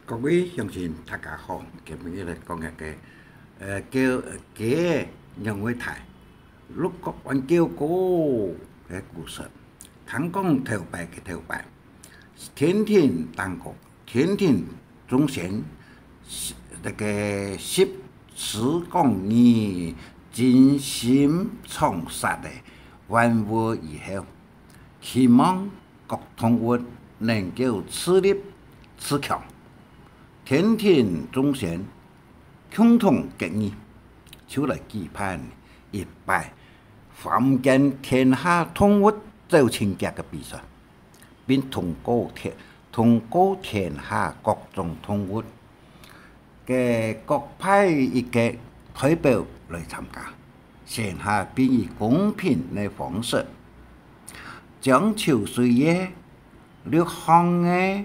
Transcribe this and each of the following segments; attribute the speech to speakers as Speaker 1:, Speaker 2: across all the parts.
Speaker 1: 各位乡亲，大家好，今日来讲一个叫嘅杨伟泰六国挽救国嘅故事。谈讲头摆嘅头摆，天天当国，天天忠贤，那个十讲义，真心创杀的万物以后，希望各同活能够自立自强。天天忠贤，共同决议，就来期盼一摆凡间天下统一走清洁嘅比赛，并通过天下各种统一嘅各派一个代表来参加，线下并以公平嘅方式，将秋水嘅六项嘅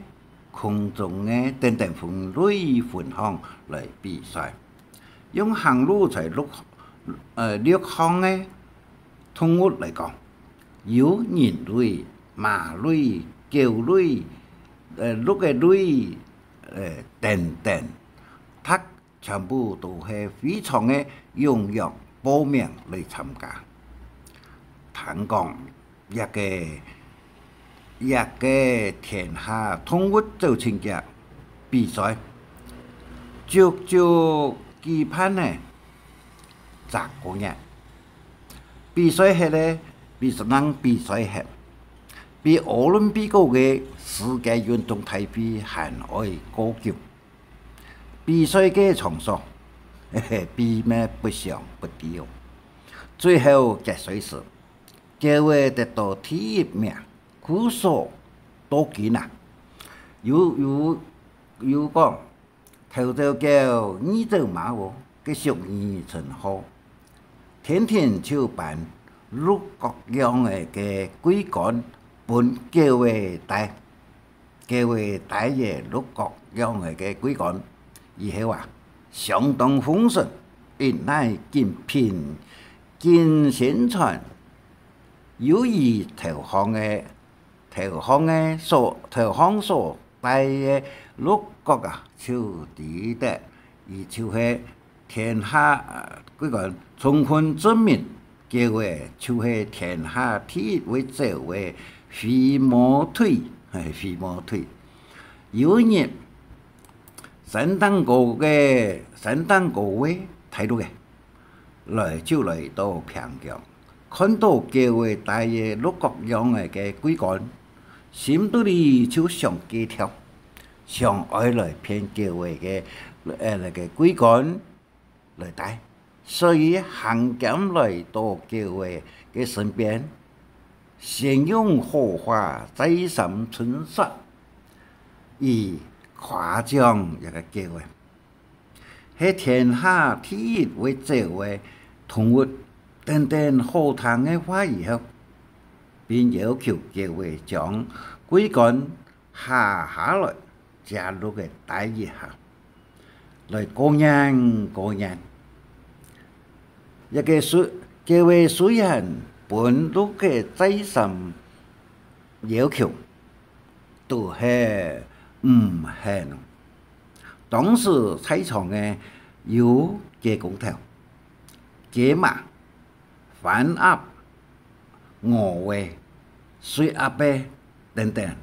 Speaker 1: 空中嘅等等分类分项来比赛，用行路在六项嘅统一嚟讲，有人类、马类、狗类、鹿嘅类，等等，它全部都係非常嘅踴躍報名嚟參加。聽講一個天下統一走清潔比賽，就期盼呢10個日。比賽係咧，比賽係比奧林匹克嘅世界運動大會還要高級。比賽嘅場所，比咩不上不低哦。最後結賽時，各位得到第一名。古所多見啊！有講頭就叫二隻馬喎，嘅屬意真好，天天就辦六各樣嘅規矩本各位帶嘅六各樣嘅規矩，以後啊相當豐盛，而乃見片見宣傳，由於投行所帶嘅六國啊，就值得，而就係天下嗰個充分證明，叫嘅就係天下第一位做嘅飛毛腿，有日相當高位睇到嘅，來到平壤，看到叫嘅帶嘅六國樣嘅規矩。心度裡就想幾條，想愛來騙叫位嘅那個規矩來帶，所以行減來到叫位嘅身邊，先用荷花再三春色，以誇獎一個叫位，係天下第一位做嘅統一等好聽嘅話以後。並要求各位將規矩下來，加入嘅帶一下，來過年。一個各位雖然本路嘅再三要求，都係唔係。當時賽場嘅有嘅公頭、嘅馬、反鴨、鵝位、水鴨嘅等等，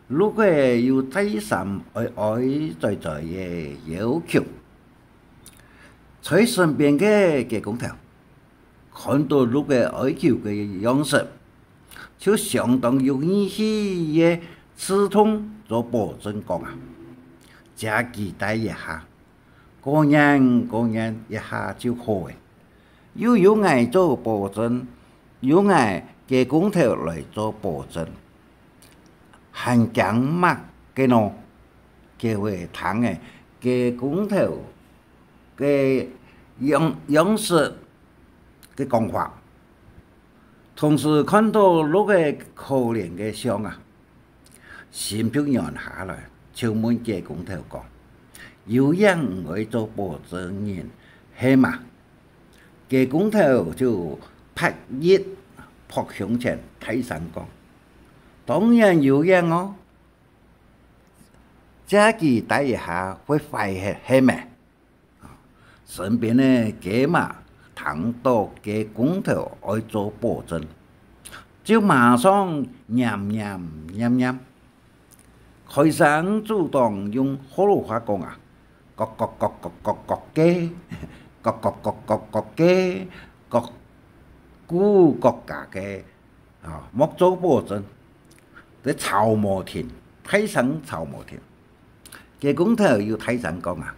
Speaker 1: 如果有再三在嘅要求，在身邊嘅公頭看到如果要求嘅樣式，就相當容易去嘅刺痛做保證講啊，加期待一下，過年一下就好嘅，又有愛做保證，有愛。嘅公頭來做保證，還講乜嘅喏？嘅會談嘅嘅公頭嘅樣式嘅講法，同時看到那個可憐嘅相啊，心就軟下來，就問嘅公頭講：有人唔會做保證人係嘛？嘅公頭就拍熱。撲向前睇神講，當然有人哦，假期待一下会快些咩？身边的鸡嘛，听到鸡公头爱做保证，就马上念，开始主动用河洛话讲啊，各鸡，各鸡，各古各家嘅莫做保证，在吵毛停，太上吵毛停。鸡公头又太上讲啊。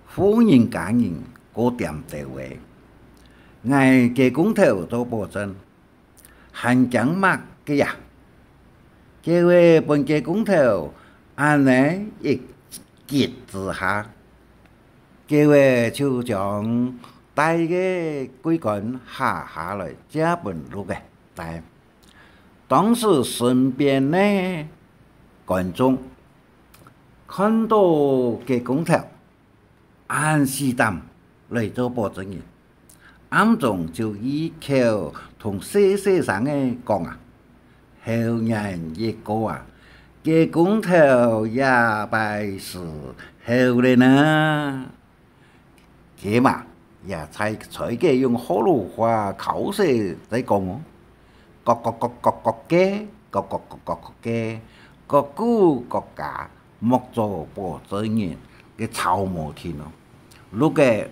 Speaker 1: 富人家人过点地位，挨鸡公头做保证，汉江马嘅呀，结果本鸡公头安尼一结之下，结果就将大嘅规杆下来，这本路嘅但当时身边呢观众看到鸡公头。按时担来做保证人，暗中就依靠同细生嘅讲啊，后人一个啊，鸡公头也拜是后来呢，起码也才嘅用河洛话口舌在讲哦，各鸡，各雞，各古各家莫做保证人嘅草毛天咯。lúc cái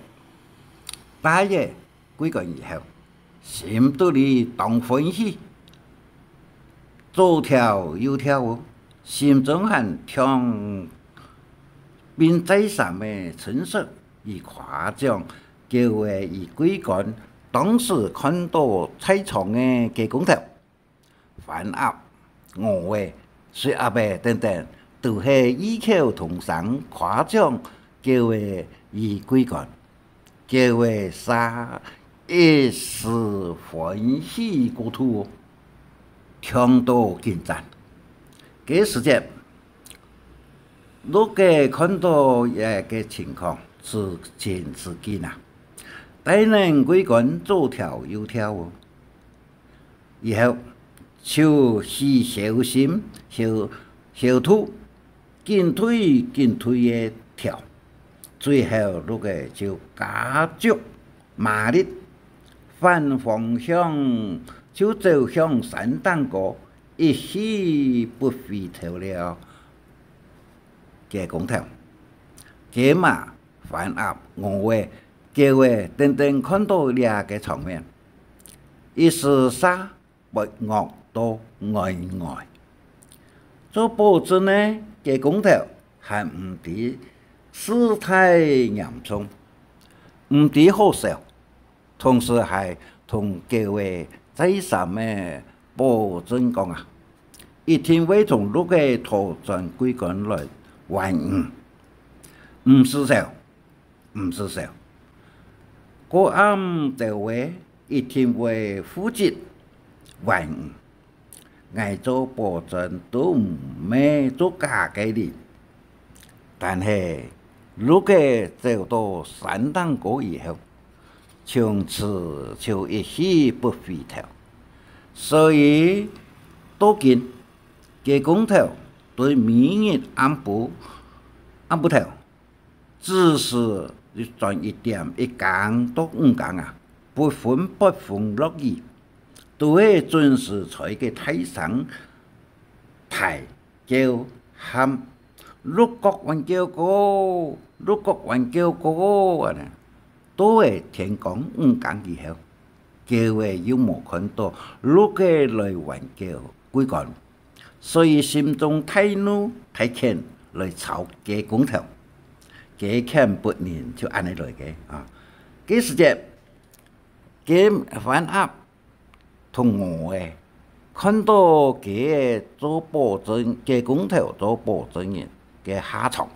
Speaker 1: 大爷几个以后，心肚里当欢喜，左跳右跳哦，心中还听并在上面陈述以夸奖，叫为以几个当时看到菜场的鸡公头、饭鸭、鹅尾、水鸭白等等，都是异口同声夸奖，叫为。以几个，结为啥一时欢喜过度，听到紧张。这时间，如果看到一个情况是前自己呐，但能几个左跳右跳哦，以后就是小心小兔，紧推的跳。最后，那个就加速马力，反方向就走向山丹沟，一去不回头了。鸡公头、鸡马、饭鸭、鹅尾、鸡尾等等，看到两个场面，一时杀不恶到呆。做保证呢，鸡公头还唔知。事态严重，唔止好笑，同时还同各位在上面保证讲啊，一定会从那个拓展规管来完成，唔是笑，嗰暗就会一定会负责完成，挨做保证都唔咩做假嘅哩，但系。如果走到山丹沟以后，从此就一去不回头。所以，多见鸡公头对明日按不头，只是赚一点一讲都唔讲啊，不分落意，都会准时在个台上抬叫喊。六國還叫過，都係天講唔講以後，叫嘅要冇看到六個來還叫幾個，所以心中太怒太氣來炒雞公頭，雞看不年就安尼來嘅啊！幾時節雞飯鴨同鵝嘅，看到雞嘅做保證，雞公頭做保證人。嘅下場，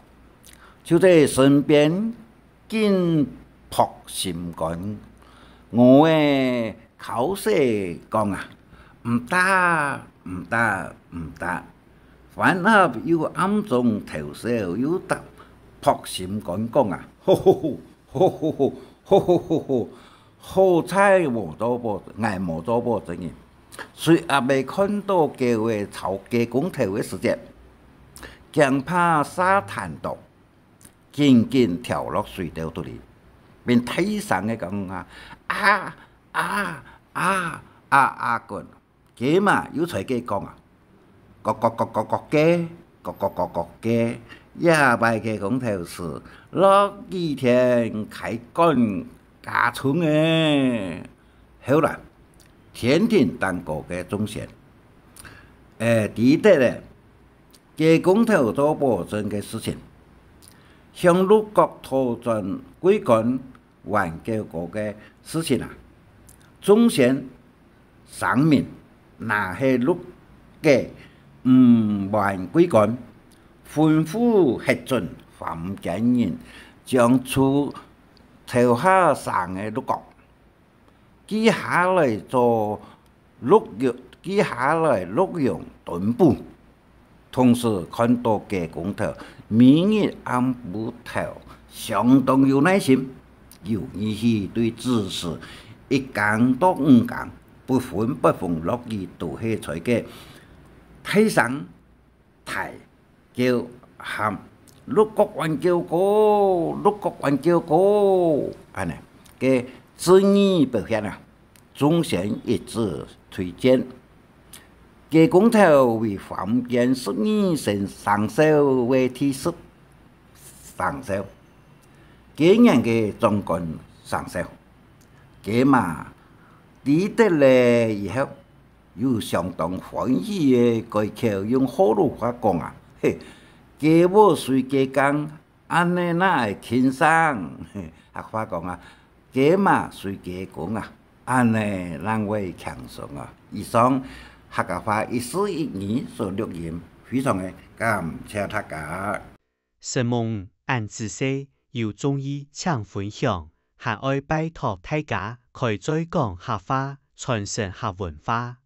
Speaker 1: 就在身邊緊撲心肝，我嘅口舌講啊，唔得，反而要暗中投笑，要得撲心肝講啊，好彩冇做保，捱冇做保證嘅，所以也未看到嘅話炒雞公頭嘅時節。將怕沙灘度，緊緊跳落水道度里，便體上嘅講個，佢嘛有才嘅講啊，嘅，也擺嘅講頭是落雨天開幹家春嘅，好啦，天庭當過嘅忠賢，第一咧。嘅公頭做保證嘅事情，向陸國拓展歸還挽救國嘅事情啊，忠賢上面那係陸嘅唔還歸還，吩咐核准phạm建人將出投下上嘅陸國，接下來做接下來陸用頓步。同時看到嘅公頭，每日按部頭，相當有耐心，有義氣對知識，一講到五講，不分不分樂意都係在嘅睇上睇叫喊陸國挽救國，陸國挽救國，安尼嘅旨意表現啊，忠賢一致推薦。嘅公頭為方便12成上手為提示上手，幾年嘅總管上手，嘅嘛抵得嚟以後，有相當歡喜嘅改口用好多話講啊，嘿，嘅我隨嘅講，安尼那係輕鬆，客話講啊，嘅嘛隨嘅講啊，安尼讓我輕鬆啊，以上。客家話一字一語所錄音，非常嘅感謝大家。
Speaker 2: 承蒙按知識有中醫請分享，還愛拜託大家開再講客話，傳承客文化。